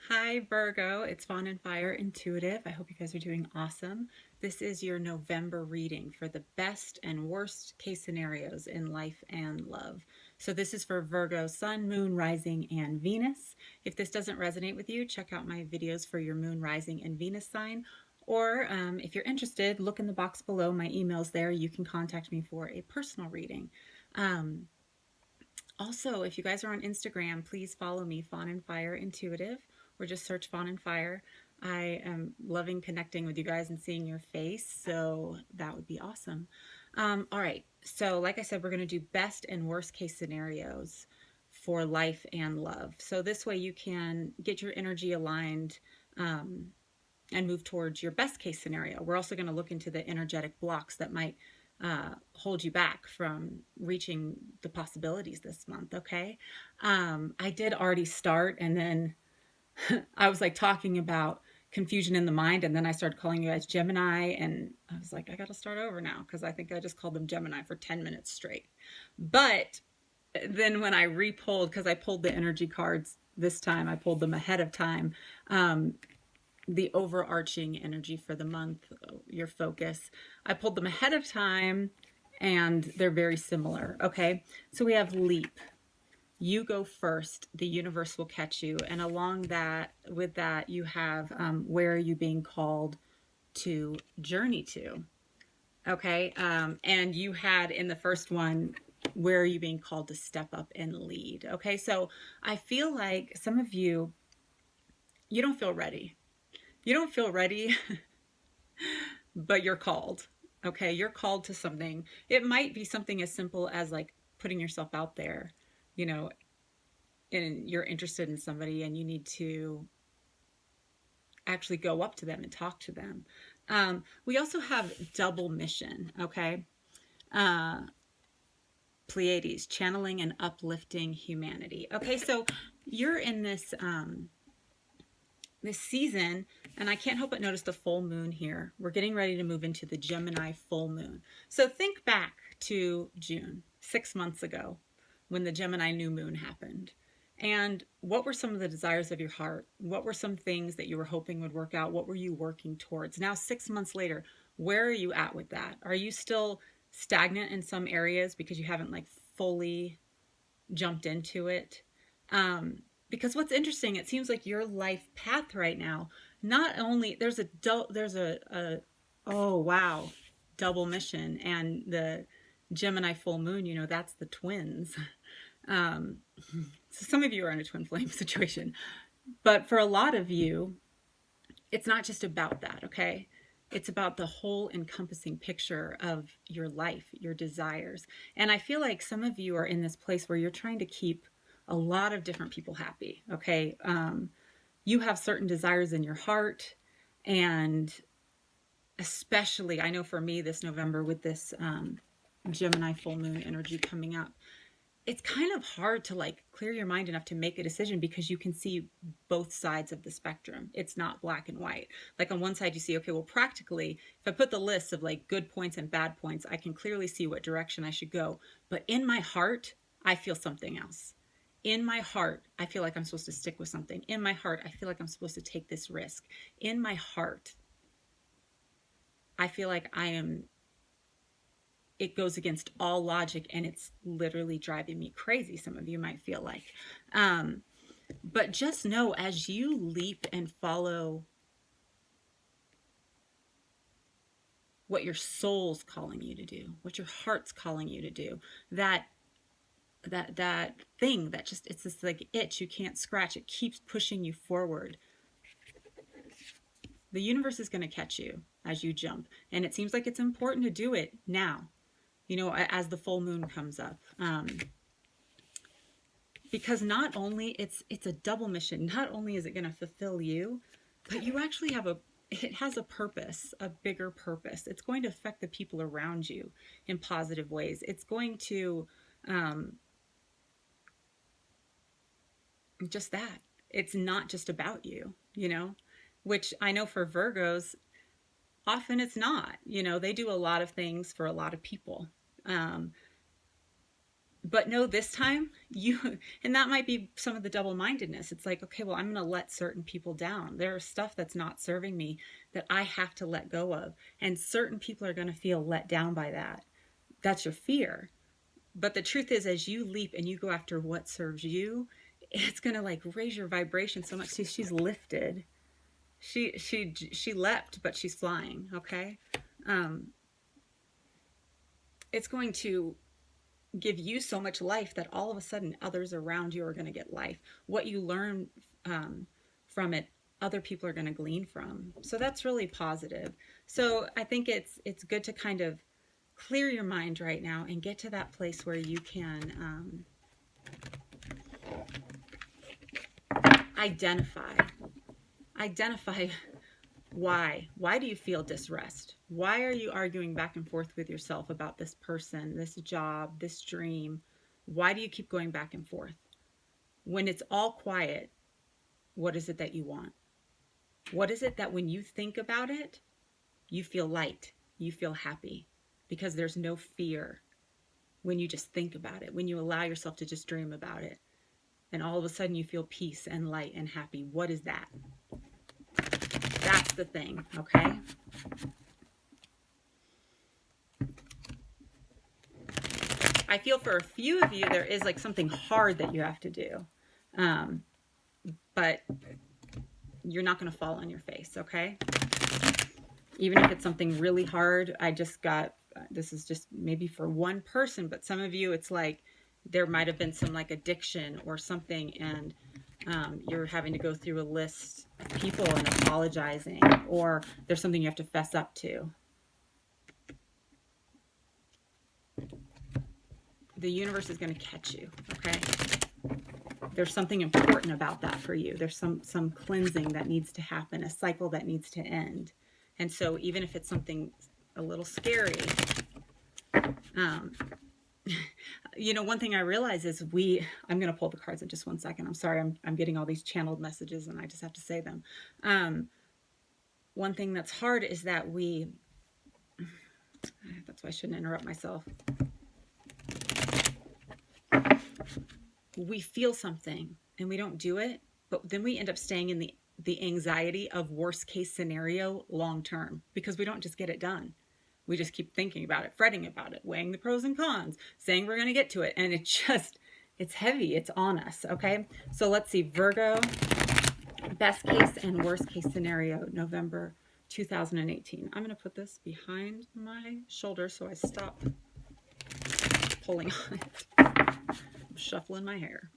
Hi Virgo, it's Fawn and Fire Intuitive. I hope you guys are doing awesome. This is your November reading for the best and worst case scenarios in life and love. So this is for Virgo, Sun, Moon, Rising, and Venus. If this doesn't resonate with you, check out my videos for your Moon, Rising, and Venus sign. Or if you're interested, look in the box below. My email's there. You can contact me for a personal reading. Um, Also, if you guys are on Instagram, please follow me, Fawn and Fire Intuitive, or just search Fawn and Fire. I am loving connecting with you guys and seeing your face, so that would be awesome. All right, so like I said, we're going to do best and worst case scenarios for life and love. So this way you can get your energy aligned and move towards your best case scenario. We're also going to look into the energetic blocks that might hold you back from reaching the possibilities this month. Okay. I did already start, and then I was like talking about confusion in the mind, and then I started calling you guys Gemini, and I was like, I got to start over now because I think I just called them Gemini for 10 minutes straight. But then when I re-pulled, because I pulled the energy cards this time, I pulled them ahead of time. The overarching energy for the month, your focus. I pulled them ahead of time and they're very similar. Okay. So we have leap. You go first. The universe will catch you. And along that, with that, you have where are you being called to journey to? Okay. And you had in the first one, where are you being called to step up and lead? Okay. So I feel like some of you, you don't feel ready. You don't feel ready, but you're called. Okay, you're called to something. It might be something as simple as like putting yourself out there, you know, and you're interested in somebody and you need to actually go up to them and talk to them. We also have double mission, okay? Uh, Pleiades, channeling and uplifting humanity. Okay, so you're in this season, and I can't help but notice the full moon here. We're getting ready to move into the Gemini full moon. So think back to June, 6 months ago, when the Gemini new moon happened. And what were some of the desires of your heart? What were some things that you were hoping would work out? What were you working towards? Now, 6 months later, where are you at with that? Are you still stagnant in some areas because you haven't like fully jumped into it? Because what's interesting, it seems like your life path right now, not only there's a oh wow, double mission, and the Gemini full moon, that's the twins. Um, so some of you are in a twin flame situation, but for a lot of you, it's not just about that, okay? It's about the whole encompassing picture of your life, your desires. And I feel like some of you are in this place where you're trying to keep a lot of different people happy, okay? You have certain desires in your heart, and especially, I know for me this November with this Gemini full moon energy coming up, it's kind of hard to like clear your mind enough to make a decision because you can see both sides of the spectrum. It's not black and white. Like on one side you see, okay, well, practically, if I put the list of like good points and bad points, I can clearly see what direction I should go. But in my heart, I feel something else. In my heart, I feel like I'm supposed to stick with something. In my heart, I feel like I'm supposed to take this risk. In my heart, I feel like it goes against all logic and it's literally driving me crazy, some of you might feel like. But just know, as you leap and follow what your soul's calling you to do, what your heart's calling you to do, that thing that just, it's this like itch you can't scratch, it keeps pushing you forward. The universe is going to catch you as you jump, and it seems like it's important to do it now, as the full moon comes up. Because not only it's a double mission, not only is it going to fulfill you, but you actually it has a purpose, a bigger purpose. It's going to affect the people around you in positive ways. It's going to just that. It's not just about you, which I know for Virgos, often it's not. They do a lot of things for a lot of people. But no, this time and that might be some of the double-mindedness. It's like, okay, well, I'm going to let certain people down. There's stuff that's not serving me that I have to let go of. And certain people are going to feel let down by that. That's your fear. But the truth is, as you leap and you go after what serves you, it's going to like raise your vibration so much. See, she's lifted. She leapt, but she's flying. Okay. It's going to give you so much life that all of a sudden others around you are going to get life. What you learn from it, other people are going to glean from. So that's really positive. So I think it's good to kind of clear your mind right now and get to that place where you can identify why do you feel disrest? Why are you arguing back and forth with yourself about this person, this job, this dream? Why do you keep going back and forth? When it's all quiet, what is it that you want? What is it that when you think about it, you feel light, you feel happy? Because there's no fear when you just think about it, when you allow yourself to just dream about it. And all of a sudden you feel peace and light and happy. What is that? That's the thing, okay? I feel for a few of you, there is like something hard that you have to do. But you're not going to fall on your face, okay? Even if it's something really hard, this is just maybe for one person, but some of you, it's like there might have been some like addiction or something, and you're having to go through a list of people and apologizing, or there's something you have to fess up to. The universe is going to catch you, okay? There's something important about that for you. There's some cleansing that needs to happen, a cycle that needs to end. And so even if it's something a little scary, one thing I realize is I'm going to pull the cards in just one second. I'm sorry. I'm getting all these channeled messages and I just have to say them. One thing that's hard is that that's why I shouldn't interrupt myself. We feel something and we don't do it, but then we end up staying in the anxiety of worst case scenario long term, because we don't just get it done. We just keep thinking about it, fretting about it, weighing the pros and cons, saying we're going to get to it. And it's heavy. It's on us. Okay. So let's see, Virgo, best case and worst case scenario, November 2018. I'm going to put this behind my shoulder so I stop pulling on it. I'm shuffling my hair.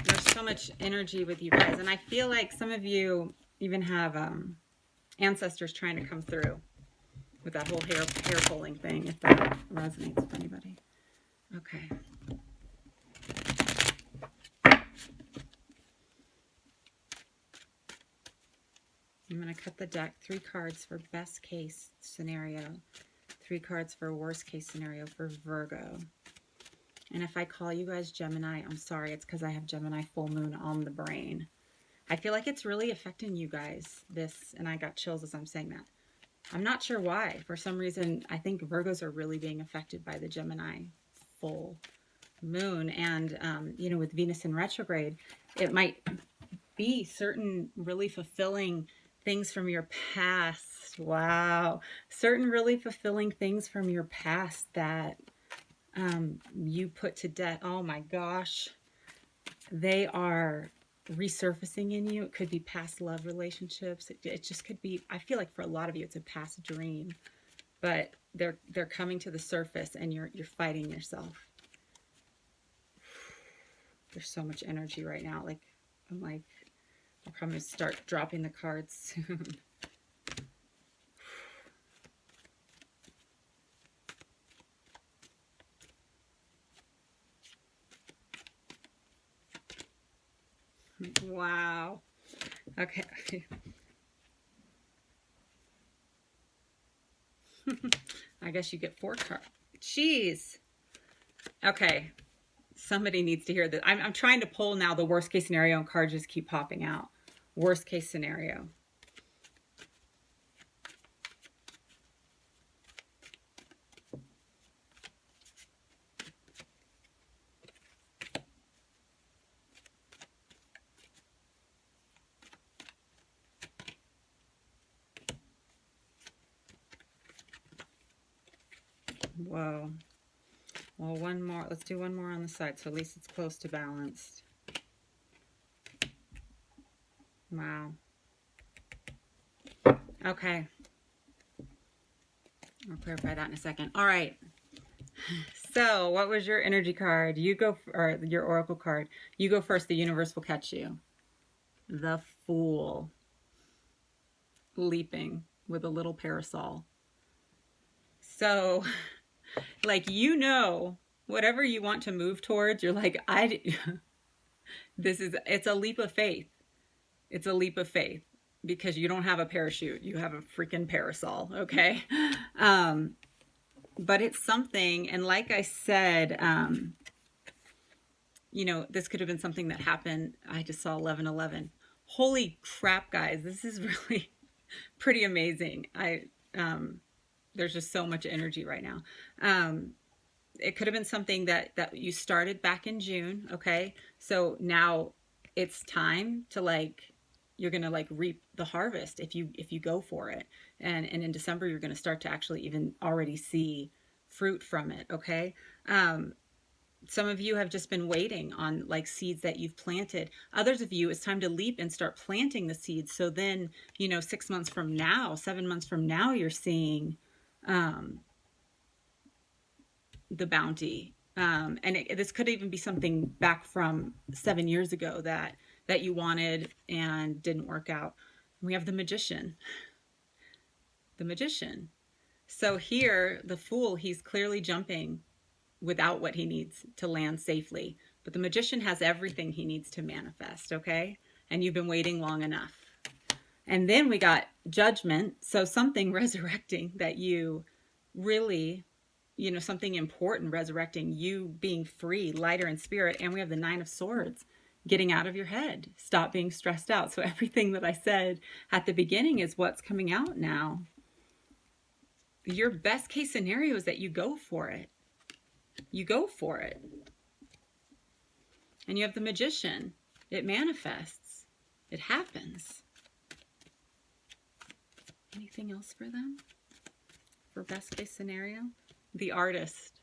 There's so much energy with you guys, and I feel like some of you even have ancestors trying to come through with that whole hair pulling thing, if that resonates with anybody. Okay. I'm going to cut the deck. 3 cards for best case scenario. 3 cards for worst case scenario for Virgo. And if I call you guys Gemini, I'm sorry. It's because I have Gemini full moon on the brain. I feel like it's really affecting you guys, and I got chills as I'm saying that. I'm not sure why. For some reason, I think Virgos are really being affected by the Gemini full moon. And, with Venus in retrograde, it might be certain really fulfilling things from your past. Wow. Certain really fulfilling things from your past that you put to death. Oh my gosh. They are resurfacing in you. It could be past love relationships. It just could be, I feel like for a lot of you, it's a past dream, but they're coming to the surface and you're fighting yourself. There's so much energy right now. I'll probably start dropping the cards soon. Wow. Okay. I guess you get 4 cards. Jeez. Okay. Somebody needs to hear that. I'm trying to pull now the worst case scenario, and cards just keep popping out. Worst case scenario. Whoa. Well, one more. Let's do one more on the side, so at least it's close to balanced. Wow. Okay. I'll clarify that in a second. All right. So, what was your energy card? You go, or your oracle card. You go first. The universe will catch you. The Fool. Leaping with a little parasol. So, like, whatever you want to move towards, you're like, it's a leap of faith. It's a leap of faith because you don't have a parachute. You have a freaking parasol, okay? But it's something, and like I said, this could have been something that happened. I just saw 11:11. Holy crap, guys. This is really pretty amazing. There's just so much energy right now. It could have been something that you started back in June, okay? So now it's time to you're going to reap the harvest if you go for it. And in December, you're going to start to actually even already see fruit from it, okay? Some of you have just been waiting on seeds that you've planted. Others of you, it's time to leap and start planting the seeds. So then, 6 months from now, 7 months from now, you're seeing the bounty. And this could even be something back from 7 years ago that you wanted and didn't work out. We have the Magician. The Magician. So here, the Fool, he's clearly jumping without what he needs to land safely. But the Magician has everything he needs to manifest, okay? And you've been waiting long enough. And then we got Judgment. So something resurrecting that you really, something important resurrecting, you being free, lighter in spirit. And we have the Nine of Swords, getting out of your head. Stop being stressed out. So everything that I said at the beginning is what's coming out now. Your best case scenario is that you go for it. You go for it. And you have the Magician. It manifests. It happens. Anything else for them? For best case scenario? The Artist.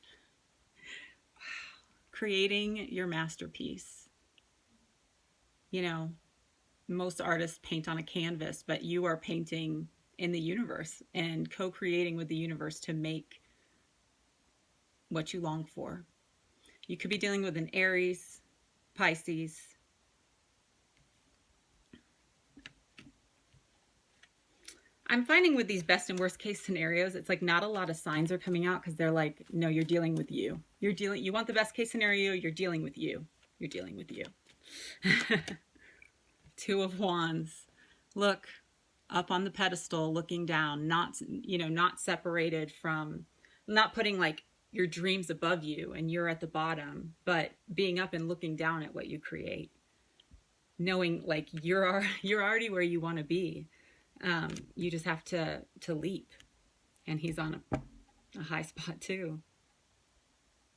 Wow. Creating your masterpiece. Most artists paint on a canvas, but you are painting in the universe and co-creating with the universe to make what you long for. You could be dealing with an Aries, Pisces. I'm finding with these best and worst case scenarios, it's not a lot of signs are coming out because they're no, you're dealing with you. You want the best case scenario, you're dealing with you. You're dealing with you. Two of Wands. Look up on the pedestal, looking down, not separated from, not putting your dreams above you and you're at the bottom, but being up and looking down at what you create, knowing you're already where you want to be. You just have to leap, and he's on a high spot too.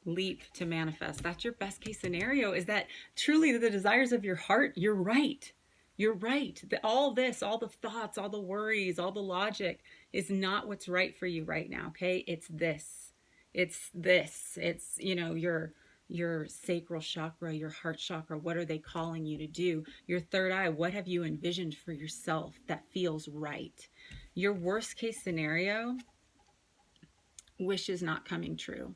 Leap to manifest. That's your best case scenario, is that truly the desires of your heart. You're right. You're right. All this, all the thoughts, all the worries, all the logic is not what's right for you right now. Okay. It's this. It's your sacral chakra, your heart chakra. What are they calling you to do? Your third eye. What have you envisioned for yourself that feels right? Your worst case scenario, wish is not coming true.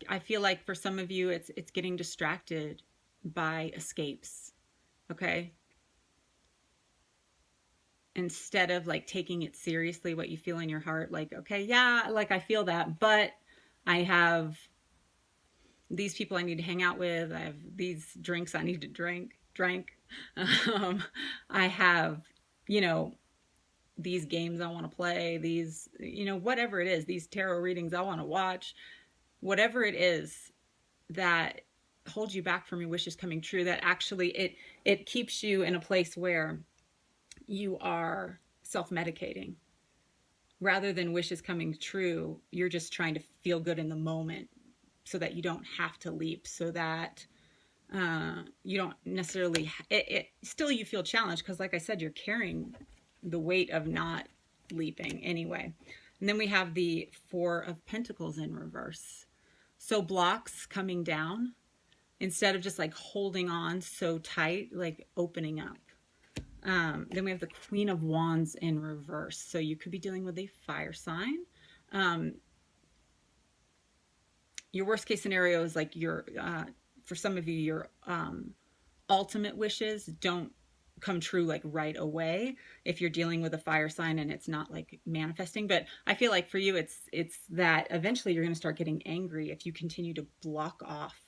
I feel like for some of you, it's getting distracted by escapes. Okay. Instead of taking it seriously, what you feel in your heart, okay, yeah, I feel that, but I have these people I need to hang out with. I have these drinks I need to drink. I have, these games I want to play, these, whatever it is, these tarot readings I want to watch, whatever it is, that holds you back from your wishes coming true, that actually it keeps you in a place where you are self-medicating. Rather than wishes coming true, you're just trying to feel good in the moment so that you don't have to leap, so that you don't necessarily, still you feel challenged because like I said, you're carrying the weight of not leaping anyway. And then we have the Four of Pentacles in reverse. So blocks coming down, instead of just like holding on so tight, like opening up. Then we have the Queen of Wands in reverse. So you could be dealing with a fire sign. Your worst case scenario is like for some of you, your ultimate wishes don't come true like right away if you're dealing with a fire sign and it's not like manifesting. But I feel like for you, it's that eventually you're going to start getting angry if you continue to block off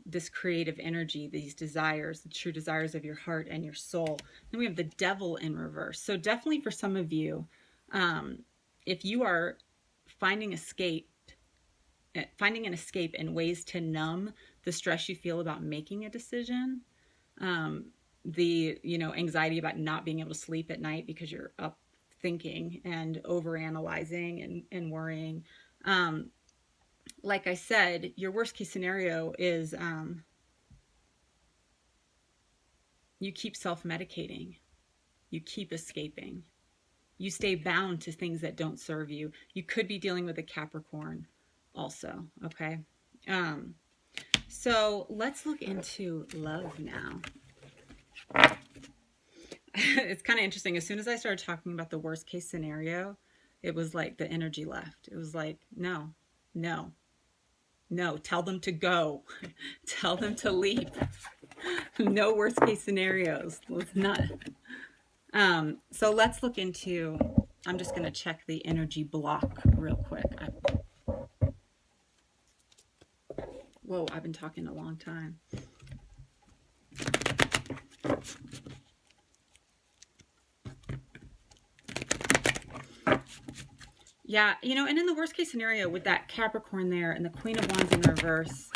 this creative energy, these desires, the true desires of your heart and your soul. Then we have the Devil in reverse. So definitely for some of you, if you are finding an escape and ways to numb the stress you feel about making a decision, the anxiety about not being able to sleep at night because you're up thinking and overanalyzing and worrying. Like I said, your worst case scenario is you keep self-medicating, you keep escaping, you stay bound to things that don't serve you. You could be dealing with a Capricorn also, okay? So let's look into love now. It's kind of interesting. As soon as I started talking about the worst case scenario, it was like the energy left. It was like, no, tell them to go. Tell them to leave. No worst case scenarios. Let's not. So let's look into, I'm just going to check the energy block real quick. Whoa, I've been talking a long time. Yeah, and in the worst case scenario with that Capricorn there and the Queen of Wands in reverse,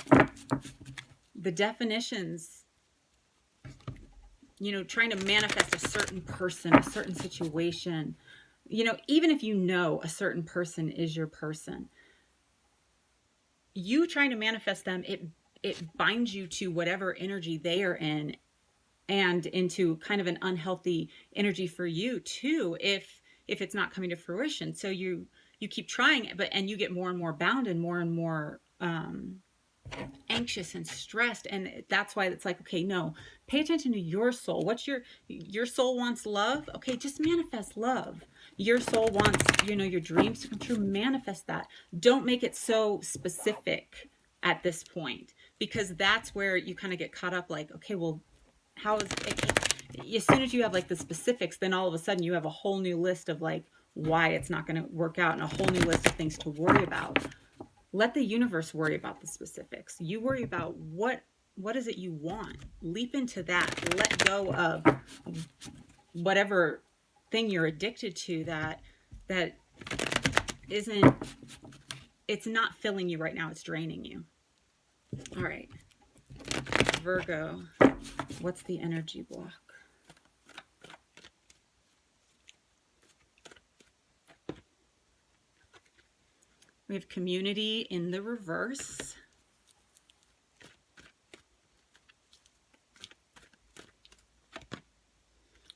the definitions, trying to manifest a certain person, a certain situation, even if a certain person is your person, you trying to manifest them, it binds you to whatever energy they are in and into kind of an unhealthy energy for you too, if it's not coming to fruition. So you keep trying it, and you get more and more bound and more anxious and stressed. And that's why it's like, okay, no, pay attention to your soul. What's your soul wants love? Okay, just manifest love. Your soul wants, your dreams to come true. Manifest that. Don't make it so specific at this point, because that's where you kind of get caught up like, okay, well, how is it? As soon as you have like the specifics, then all of a sudden you have a whole new list of like why it's not going to work out and a whole new list of things to worry about. Let the universe worry about the specifics. You worry about what is it you want. Leap into that. Let go of whatever thing you're addicted to that isn't, it's not filling you right now. It's draining you. All right. Virgo, what's the energy block? We have community in the reverse.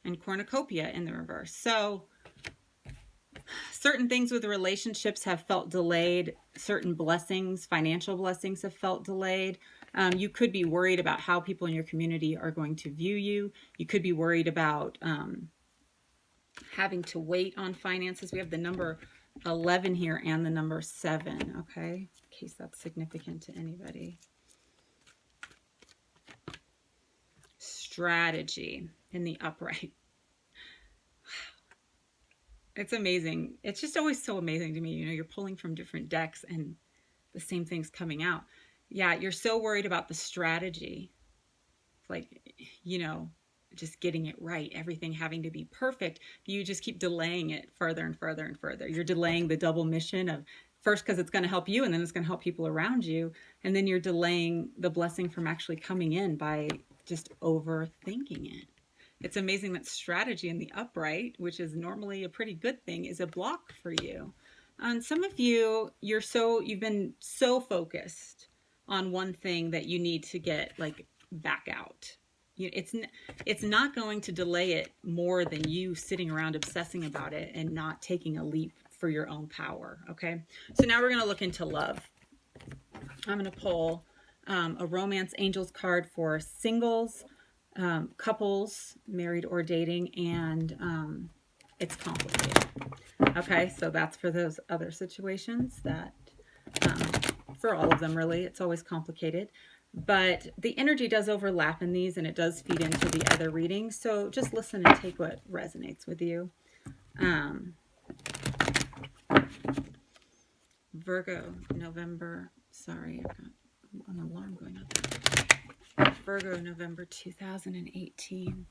And cornucopia in the reverse. So certain things with relationships have felt delayed. Certain blessings, financial blessings have felt delayed. You could be worried about how people in your community are going to view you. You could be worried about having to wait on finances. We have the number 11 here and the number 7, okay? In case that's significant to anybody. Strategy in the upright. It's amazing. It's just always so amazing to me. You're pulling from different decks and the same thing's coming out. Yeah, you're so worried about the strategy. Like, just getting it right, everything having to be perfect. You just keep delaying it further and further and further. You're delaying the double mission of First, because it's going to help you, and then it's going to help people around you. And then you're delaying the blessing from actually coming in by just overthinking it. It's amazing that strategy in the upright, which is normally a pretty good thing, is a block for you. And some of you, you've been so focused on one thing that you need to get like back out. It's not going to delay it more than you sitting around obsessing about it and not taking a leap for your own power. Okay. So now we're going to look into love. I'm going to pull a romance angels card for singles, couples, married or dating, and it's complicated. Okay, so that's for those other situations that, for all of them really, it's always complicated. But the energy does overlap in these, and it does feed into the other readings. So just listen and take what resonates with you. Virgo, November, sorry, I've got an alarm going off. Virgo, November 2018.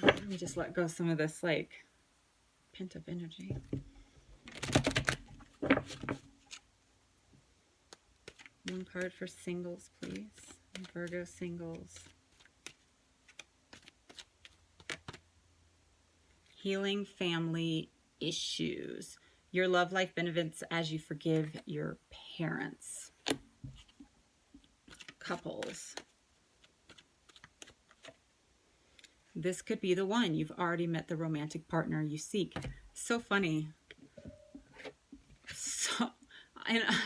Let me just let go some of this like pent up energy. One card for singles, please. Virgo singles. Healing family issues. Your love life benefits as you forgive your parents. Couples. This could be the one. You've already met the romantic partner you seek. So funny.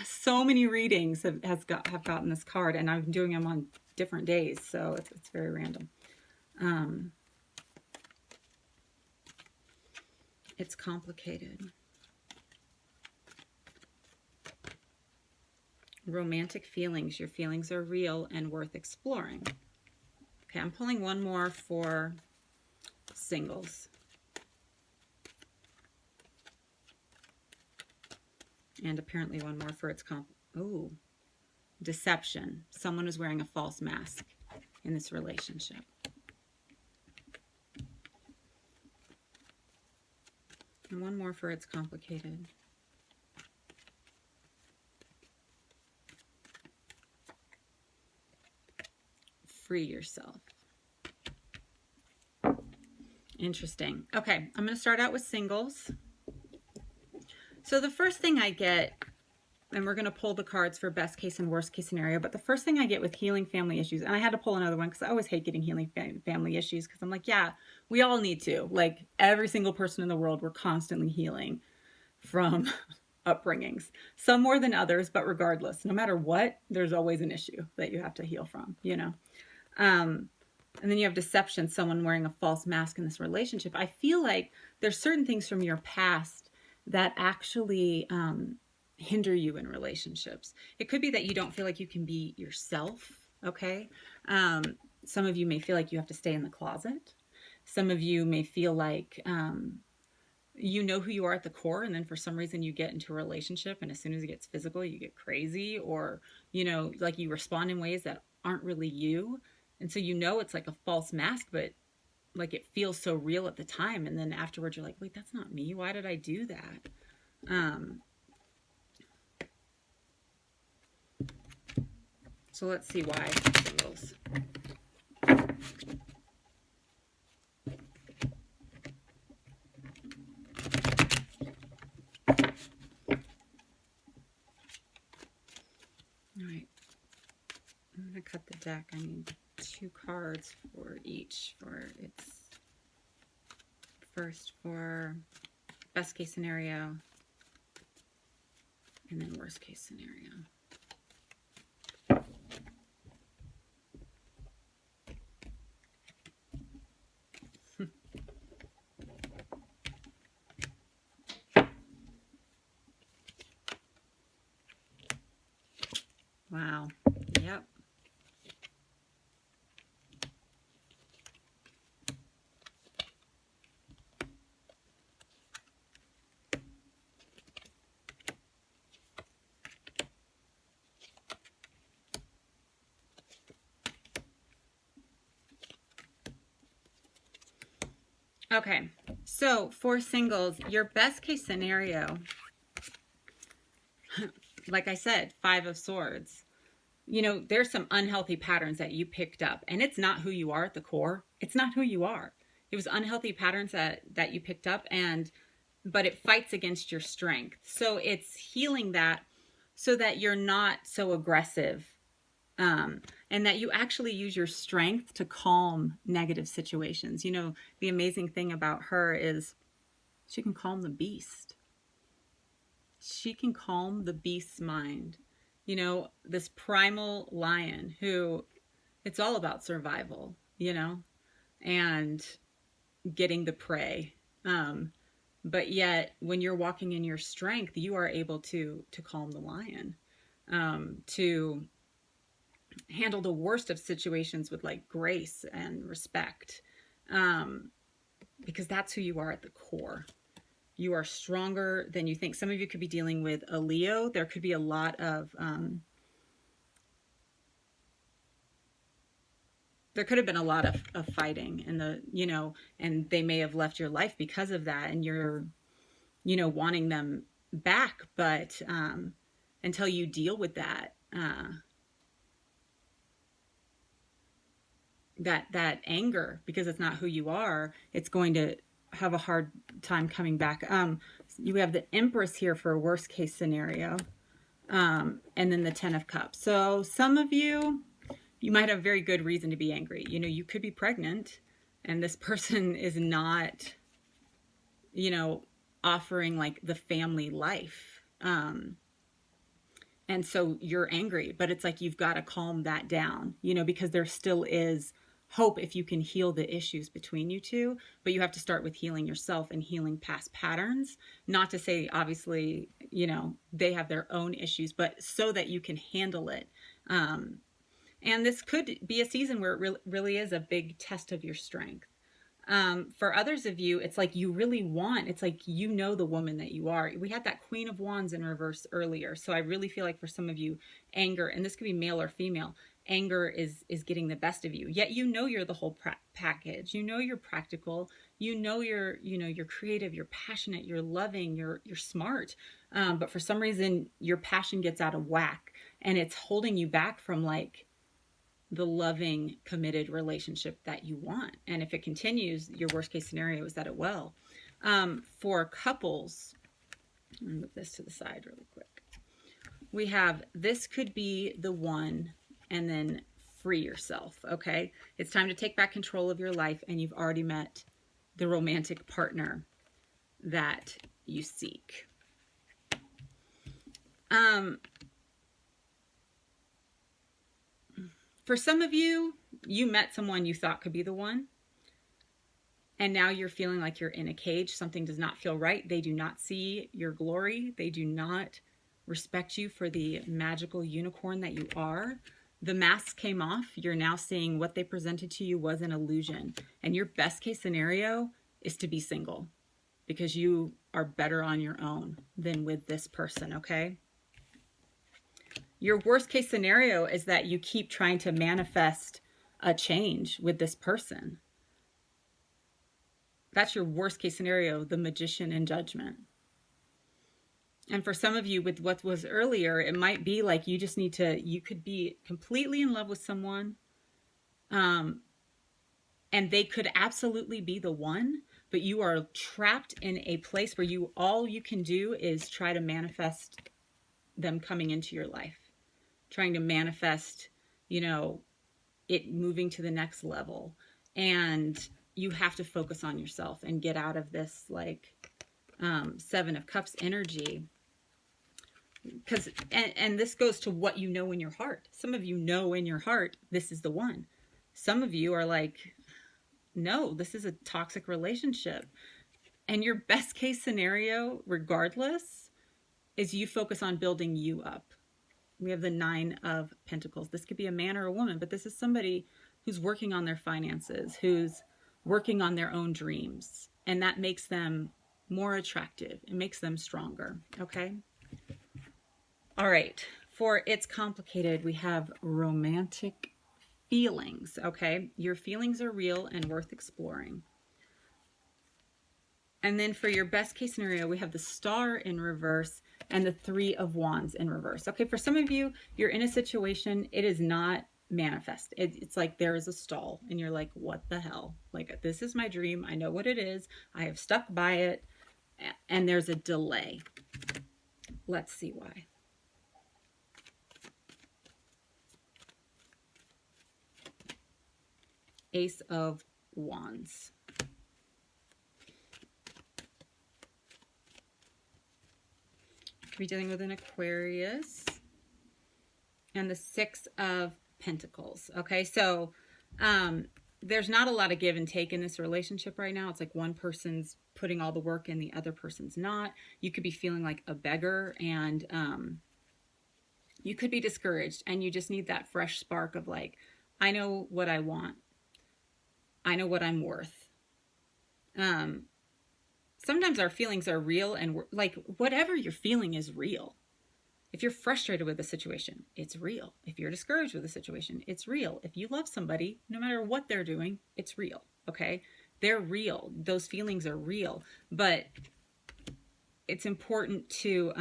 So many readings have gotten this card, and I'm doing them on different days, so it's very random. It's complicated. Romantic feelings. Your feelings are real and worth exploring. Okay, I'm pulling one more for singles. And apparently one more for its deception. Someone is wearing a false mask in this relationship. And one more for it's complicated. Free yourself. Interesting. Okay, I'm going to start out with singles. So the first thing I get, and we're going to pull the cards for best case and worst case scenario, but the first thing I get with healing family issues, and I had to pull another one because I always hate getting healing family issues because I'm like, yeah, we all need to. Like every single person in the world, we're constantly healing from upbringings. Some more than others, but regardless, no matter what, there's always an issue that you have to heal from, you know? And then you have deception, someone wearing a false mask in this relationship. I feel like there's certain things from your past that actually hinder you in relationships. It could be that you don't feel like you can be yourself, okay? Some of you may feel like you have to stay in the closet. Some of you may feel like you know who you are at the core, and then for some reason you get into a relationship, and as soon as it gets physical, you get crazy, or, you know, like you respond in ways that aren't really you. And so you know it's like a false mask, but like it feels so real at the time, and then afterwards you're like, wait, that's not me. Why did I do that? So let's see why singles. All right, I'm gonna cut the deck. I need 2 cards for each. For its first for best case scenario, and then worst case scenario. Wow. Yep. Okay, so for singles, your best case scenario like I said, Five of Swords. You know, there's some unhealthy patterns that you picked up, and it's not who you are at the core. It's not who you are. It was unhealthy patterns that you picked up, and but it fights against your strength. So it's healing that so that you're not so aggressive, and that you actually use your strength to calm negative situations. You know, the amazing thing about her is she can calm the beast. She can calm the beast's mind. You know, this primal lion who it's all about survival, you know, and getting the prey. But yet when you're walking in your strength, you are able to calm the lion, to handle the worst of situations with like grace and respect, because that's who you are at the core. You are stronger than you think. Some of you could be dealing with a Leo. There could be a lot of there could have been a lot of fighting, and and they may have left your life because of that, and you're wanting them back, but until you deal with that, that anger, because it's not who you are, it's going to have a hard time coming back. You have the Empress here for a worst case scenario, and then the Ten of Cups. So some of you might have very good reason to be angry. You know, you could be pregnant and this person is not, offering like the family life. And so you're angry, but it's like you've got to calm that down, because there still is hope if you can heal the issues between you two, but you have to start with healing yourself and healing past patterns. Not to say, obviously, they have their own issues, but so that you can handle it. And this could be a season where it really is a big test of your strength. For others of you, it's like you really want, it's like the woman that you are. We had that Queen of Wands in reverse earlier. So I really feel like for some of you, anger, and this could be male or female, anger is getting the best of you. Yet you're the whole package. You're practical. You're creative, you're passionate, you're loving, you're smart. But for some reason, your passion gets out of whack and it's holding you back from like the loving, committed relationship that you want. And if it continues, your worst case scenario is that it will. For couples, I'm gonna move this to the side really quick. We have, this could be the one, and then free yourself, okay? It's time to take back control of your life, and you've already met the romantic partner that you seek. For some of you, you met someone you thought could be the one, and now you're feeling like you're in a cage. Something does not feel right. They do not see your glory. They do not respect you for the magical unicorn that you are. The mask came off. You're now seeing what they presented to you was an illusion. And your best case scenario is to be single, because you are better on your own than with this person, okay? Your worst case scenario is that you keep trying to manifest a change with this person. That's your worst case scenario, the Magician in Judgment. And for some of you, with what was earlier, it might be like you just need to, you could be completely in love with someone, and they could absolutely be the one, but you are trapped in a place where all you can do is try to manifest them coming into your life. Trying to manifest, it moving to the next level. And you have to focus on yourself and get out of this like Seven of Cups energy. Because, and this goes to what you know in your heart. Some of you know in your heart, this is the one. Some of you are like, no, this is a toxic relationship. And your best case scenario, regardless, is you focus on building you up. We have the Nine of Pentacles. This could be a man or a woman, but this is somebody who's working on their finances, who's working on their own dreams. And that makes them more attractive. It makes them stronger, okay? All right, for It's Complicated, we have romantic feelings, okay? Your feelings are real and worth exploring. And then for your best case scenario, we have the Star in reverse, and the Three of Wands in reverse. Okay, for some of you, you're in a situation, it is not manifest. It's like there is a stall and you're like, what the hell? Like, this is my dream. I know what it is. I have stuck by it, and there's a delay. Let's see why. Ace of Wands. Could be dealing with an Aquarius. And the Six of Pentacles. Okay, so there's not a lot of give and take in this relationship right now. It's like one person's putting all the work in, the other person's not. You could be feeling like a beggar, and you could be discouraged, and you just need that fresh spark of like, I know what I want. I know what I'm worth. Sometimes our feelings are real, and we're, like, whatever you're feeling is real. If you're frustrated with a situation, it's real. If you're discouraged with a situation, it's real. If you love somebody, no matter what they're doing, it's real, okay? They're real. Those feelings are real. But it's important to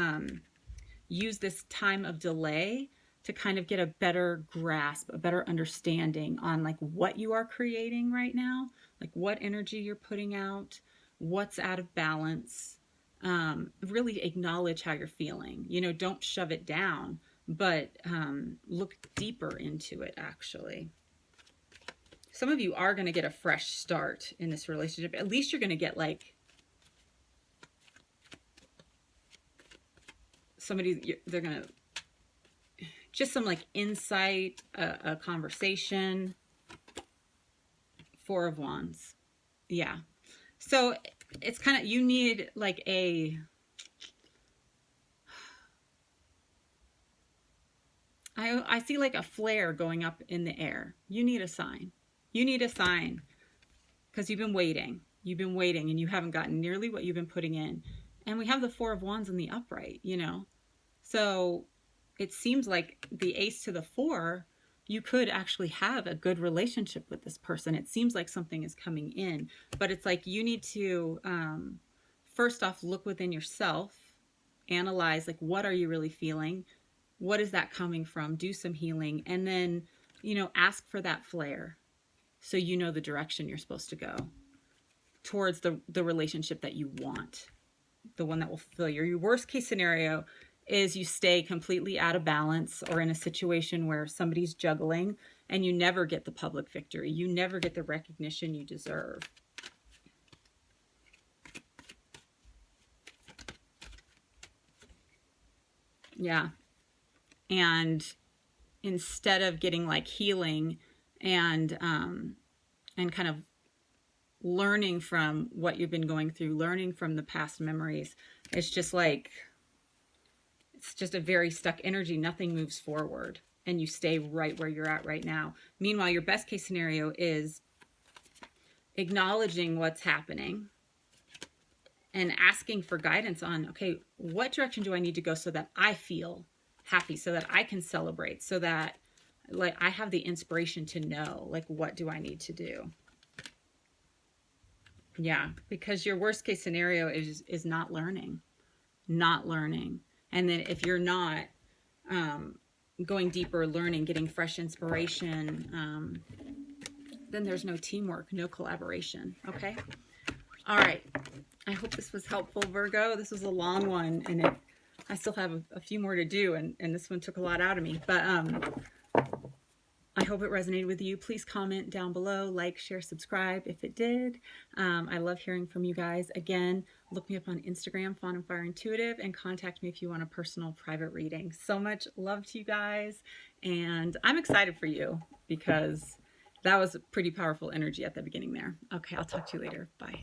use this time of delay to kind of get a better grasp, a better understanding on like what you are creating right now, like what energy you're putting out, what's out of balance. Really acknowledge how you're feeling. You know, don't shove it down, but look deeper into it, actually. Some of you are going to get a fresh start in this relationship. At least you're going to get like somebody, they're going to, just some like insight, a conversation. Four of Wands. Yeah. So it's kind of, you need like I see like a flare going up in the air. You need a sign. You need a sign because you've been waiting. You've been waiting and you haven't gotten nearly what you've been putting in. And we have the Four of Wands in the upright, you know. So it seems like the Ace to the Four, you could actually have a good relationship with this person. It seems like something is coming in, but it's like you need to first off look within yourself, analyze like what are you really feeling, what is that coming from, do some healing, and then, you know, ask for that flare so you know the direction you're supposed to go towards the relationship that you want, the one that will fulfill your worst case scenario is you stay completely out of balance or in a situation where somebody's juggling and you never get the public victory. You never get the recognition you deserve. Yeah. And instead of getting like healing and kind of learning from what you've been going through, learning from the past memories, it's just like, it's just a very stuck energy. Nothing moves forward and you stay right where you're at right now. Meanwhile, your best case scenario is acknowledging what's happening and asking for guidance on, okay, what direction do I need to go so that I feel happy, so that I can celebrate, so that like I have the inspiration to know, like, what do I need to do? Yeah, because your worst case scenario is not learning. And then if you're not going deeper, learning, getting fresh inspiration, then there's no teamwork, no collaboration. Okay. All right. I hope this was helpful, Virgo. This was a long one, and I still have a few more to do, and this one took a lot out of me. But I hope it resonated with you. Please comment down below, like, share, subscribe if it did. I love hearing from you guys. Again, look me up on Instagram, Fawn and Fire Intuitive, and contact me if you want a personal private reading. So much love to you guys, and I'm excited for you because that was a pretty powerful energy at the beginning there. Okay, I'll talk to you later. Bye.